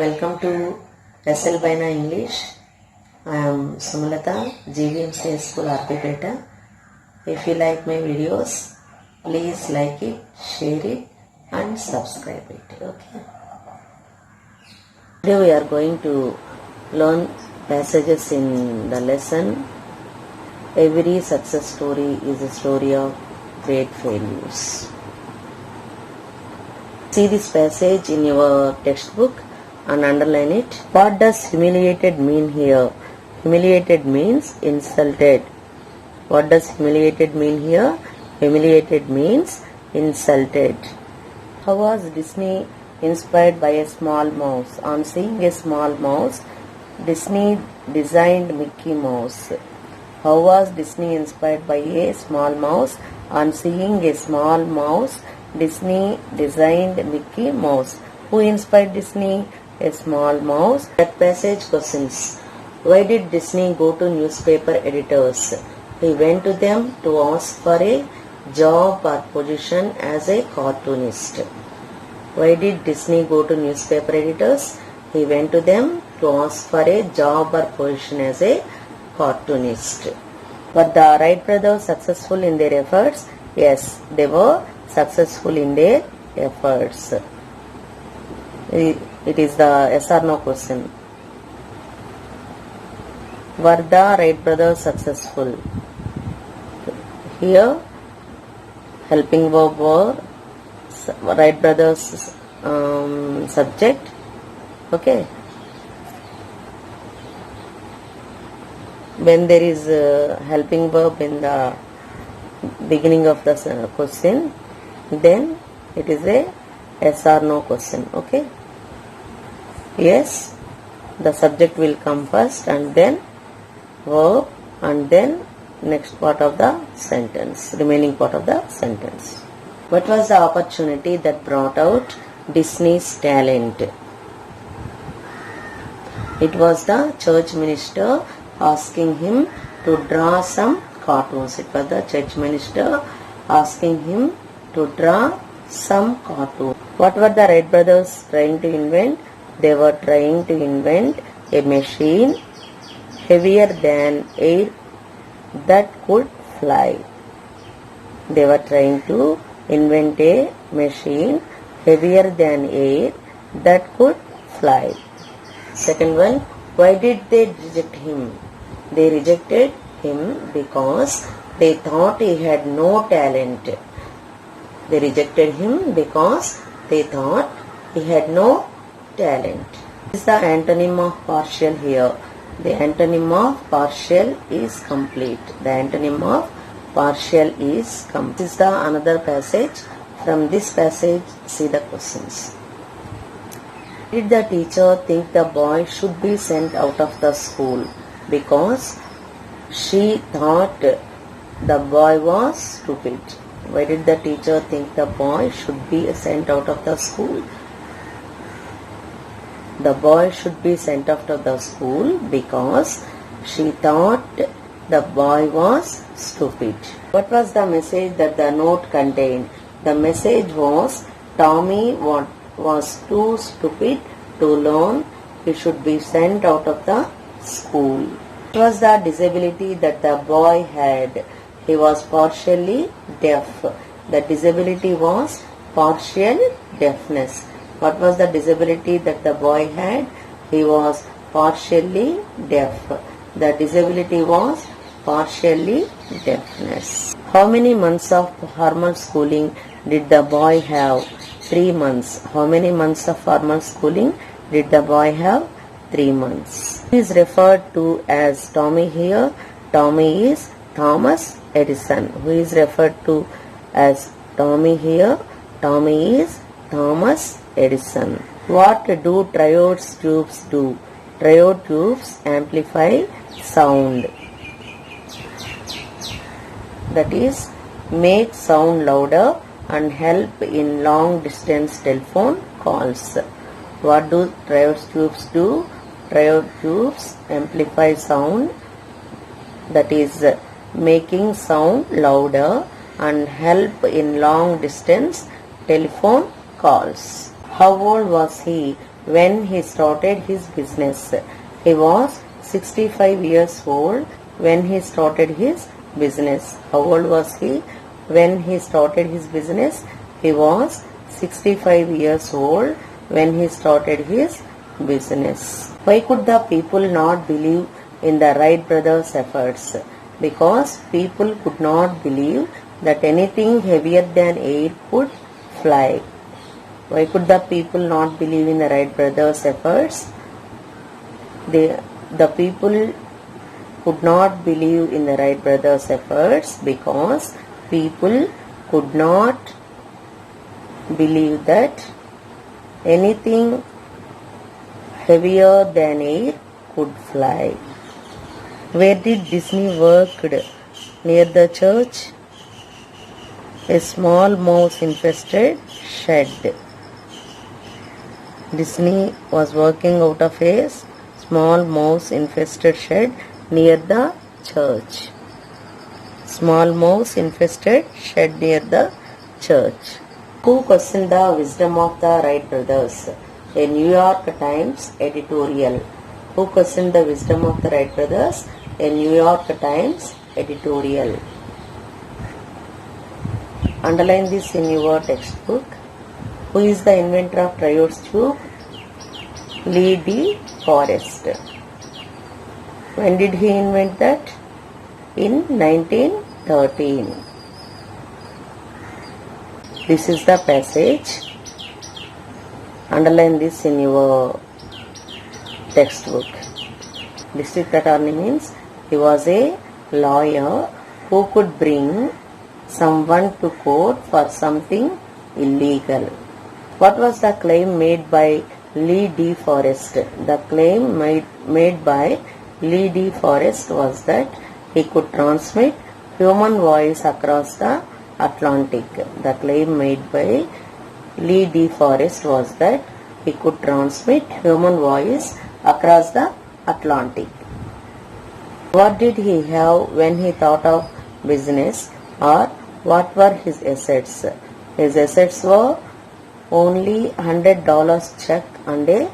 Welcome to SL Baina English. I am Sumalata, GVMC School Arpipeta. If you like my videos, please like it, share it and subscribe it. Okay. Today we are going to learn passages in the lesson. Every success story is a story of great failures. See this passage in your textbook and underline it. What does humiliated mean here? Humiliated means insulted. What does humiliated mean here? Humiliated means insulted. How was Disney inspired by a small mouse? On seeing a small mouse, Disney designed Mickey Mouse. How was Disney inspired by a small mouse? On seeing a small mouse, Disney designed Mickey Mouse. Who inspired Disney? A small mouse. That passage questions. Why did Disney go to newspaper editors? He went to them to ask for a job or position as a cartoonist. Why did Disney go to newspaper editors? He went to them to ask for a job or position as a cartoonist. Were the Wright brothers successful in their efforts? Yes, they were successful in their efforts. It is the yes or no question. Were the Wright brothers successful? Here, helping verb were Wright brothers subject. Okay. When there is a helping verb in the beginning of the question, then it is a yes or no question. Okay. Yes, the subject will come first and then verb and then next part of the sentence, remaining part of the sentence. What was the opportunity that brought out Disney's talent? It was the church minister asking him to draw some cartoons. It was the church minister asking him to draw some cartoons. What were the Wright brothers trying to invent? They were trying to invent a machine heavier than air that could fly. They were trying to invent a machine heavier than air that could fly. Second one, why did they reject him? They rejected him because they thought he had no talent. They rejected him because they thought he had no talent. This is the antonym of partial here. The antonym of partial is complete. The antonym of partial is complete. This is the another passage. From this passage, see the questions. Did the teacher think the boy should be sent out of the school because she thought the boy was stupid? Why did the teacher think the boy should be sent out of the school? The boy should be sent out of the school because she thought the boy was stupid. What was the message that the note contained? The message was Tommy was too stupid to learn. He should be sent out of the school. What was the disability that the boy had? He was partially deaf. The disability was partial deafness. What was the disability that the boy had? He was partially deaf. The disability was partially deafness. How many months of formal schooling did the boy have? 3 months. How many months of formal schooling did the boy have? 3 months. He is referred to as Tommy here. Tommy is Thomas Edison. Who is referred to as Tommy here? Tommy is Thomas Edison. What do triode tubes do? Triode tubes amplify sound. That is, make sound louder and help in long distance telephone calls. What do triode tubes do? Triode tubes amplify sound. That is, making sound louder and help in long distance telephone calls. How old was he when he started his business. He was 65 years old when he started his business. How old was he when he started his business? He was 65 years old when he started his business. Why could the people not believe in the Wright brothers' efforts? Because people could not believe that anything heavier than air could fly. Why could the people not believe in the Wright brothers' efforts? The people could not believe in the Wright brothers' efforts because people could not believe that anything heavier than air could fly. Where did Disney worked? Near the church? A small mouse infested shed. Disney was working out of a small mouse infested shed near the church. Small mouse infested shed near the church. Who questioned the wisdom of the Wright brothers? A New York Times editorial. Who questioned the wisdom of the Wright brothers? A New York Times editorial. Underline this in your textbook. Who is the inventor of triodes tube? Lee De Forest. When did he invent that? In 1913. This is the passage. Underline this in your textbook. District attorney means he was a lawyer who could bring someone to court for something illegal. What was the claim made by Lee De Forest? The claim made by Lee De Forest was that he could transmit human voice across the Atlantic. The claim made by Lee De Forest was that he could transmit human voice across the Atlantic. What did he have when he thought of business, or what were his assets? His assets were only $100 check and a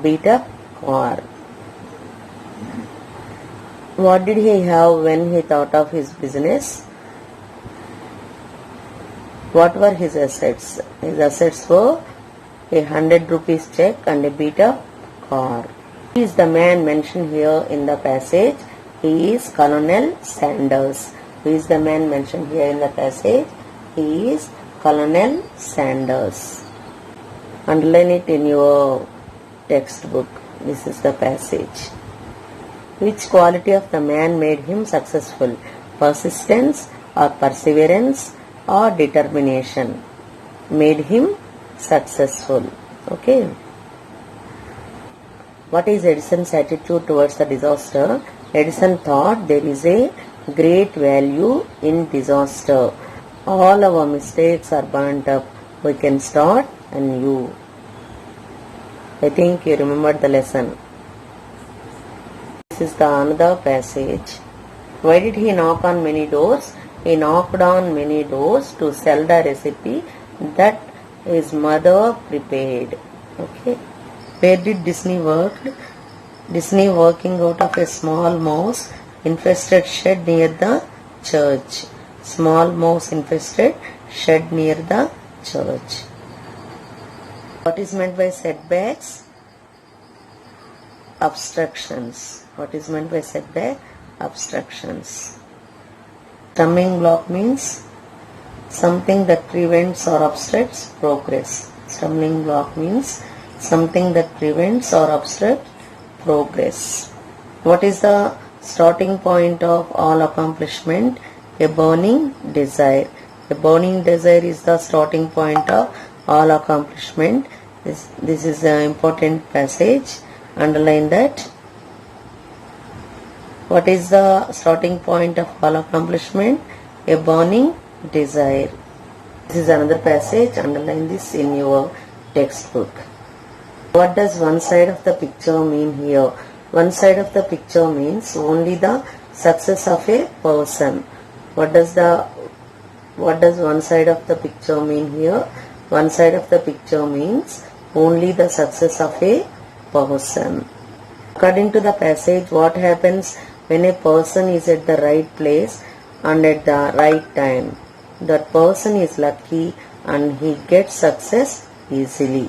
beat-up car. What did he have when he thought of his business? What were his assets? His assets were a 100 rupees check and a beat-up car. He is the man mentioned here in the passage. He is Colonel Sanders. Who is the man mentioned here in the passage? He is Colonel Sanders. Underline it in your textbook. This is the passage. Which quality of the man made him successful? Persistence or perseverance or determination made him successful. Okay. What is Edison's attitude towards the disaster? Edison thought there is a great value in disaster. All our mistakes are burnt up. We can start anew. I think you remembered the lesson. This is the another passage. Why did he knock on many doors? He knocked on many doors to sell the recipe that his mother prepared. Okay. Where did Disney work? Disney working out of a small mouse infested shed near the church. Small mouse infested shed near the church. What is meant by setbacks? Obstructions. What is meant by setback? Obstructions. Stumbling block means something that prevents or obstructs progress. Stumbling block means something that prevents or obstructs progress. What is the starting point of all accomplishment? A burning desire. A burning desire is the starting point of all accomplishment. This is an important passage. Underline that. What is the starting point of all accomplishment? A burning desire. This is another passage. Underline this in your textbook. What does one side of the picture mean here? One side of the picture means only the success of a person. What does one side of the picture mean here? One side of the picture means only the success of a person. According to the passage, what happens when a person is at the right place and at the right time? That person is lucky and he gets success easily.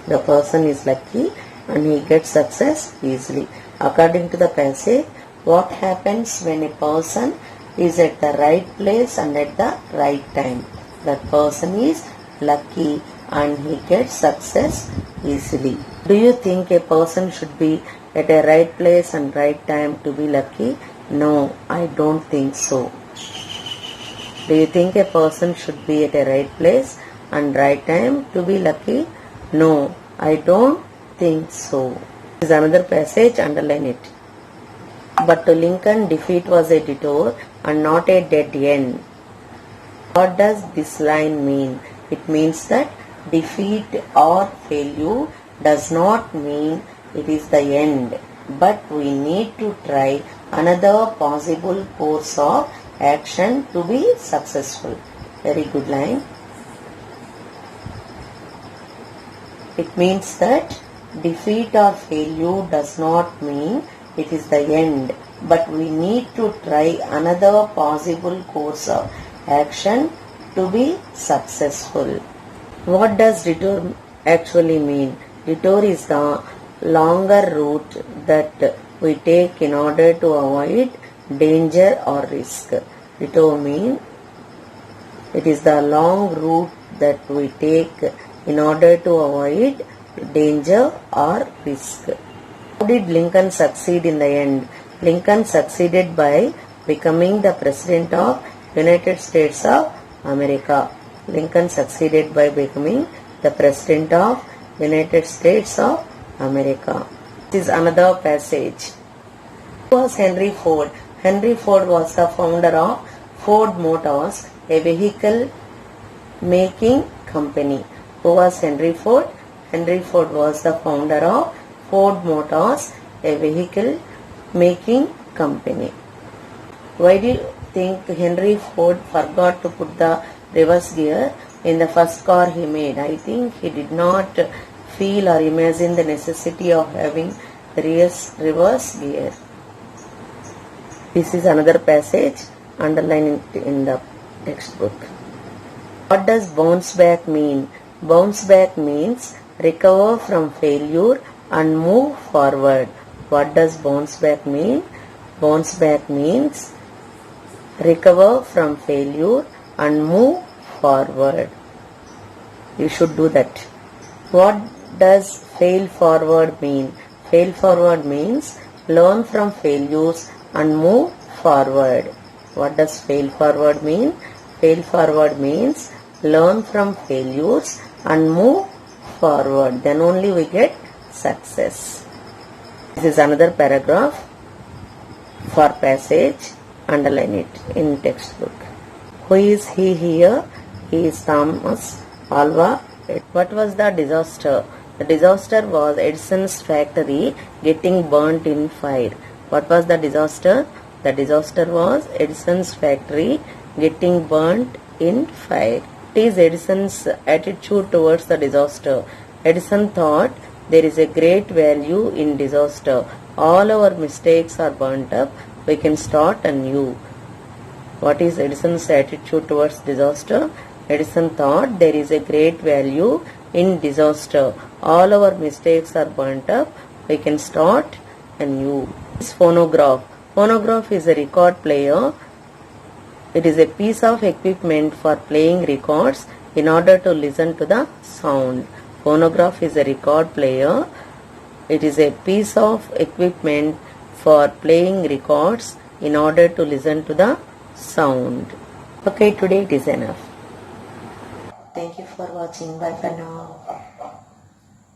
The person is lucky and he gets success easily. According to the passage, what happens when a person is at the right place and at the right time? That person is lucky and he gets success easily. Do you think a person should be at a right place and right time to be lucky? No, I don't think so. Do you think a person should be at a right place and right time to be lucky? No, I don't think so. This is another passage, underline it. But to Lincoln, defeat was a detour and not a dead end. What does this line mean? It means that defeat or failure does not mean it is the end, but we need to try another possible course of action to be successful. Very good line. It means that defeat or failure does not mean it is the end, but we need to try another possible course of action to be successful. What does detour actually mean? Detour is the longer route that we take in order to avoid danger or risk. Detour means it is the long route that we take in order to avoid danger or risk. How did Lincoln succeed in the end? Lincoln succeeded by becoming the President of United States of America. Lincoln succeeded by becoming the President of United States of America. This is another passage. Who was Henry Ford? Henry Ford was the founder of Ford Motors, a vehicle making company. Who was Henry Ford? Henry Ford was the founder of Ford Motors, a vehicle making company. Why do you think Henry Ford forgot to put the reverse gear in the first car he made? I think he did not feel or imagine the necessity of having reverse gear. This is another passage, underline it in the textbook. What does bounce back mean? Bounce back means recover from failure and move forward. What does bounce back mean? Bounce back means recover from failure and move forward. You should do that. What does fail forward mean? Fail forward means learn from failures and move forward. What does fail forward mean? Fail forward means learn from failures and move forward. Then only we get success. This is another paragraph for passage. Underline it in textbook. Who is he here? He is Thomas Alva. What was the disaster? The disaster was Edison's factory getting burnt in fire. What was the disaster? The disaster was Edison's factory getting burnt in fire. What is Edison's attitude towards the disaster? Edison thought there is a great value in disaster. All our mistakes are burnt up. We can start anew. What is Edison's attitude towards disaster? Edison thought there is a great value in disaster. All our mistakes are burnt up. We can start anew. Phonograph. Phonograph is a record player. It is a piece of equipment for playing records in order to listen to the sound. Phonograph is a record player. It is a piece of equipment for playing records in order to listen to the sound. Okay, today it is enough. Thank you for watching. Bye for now.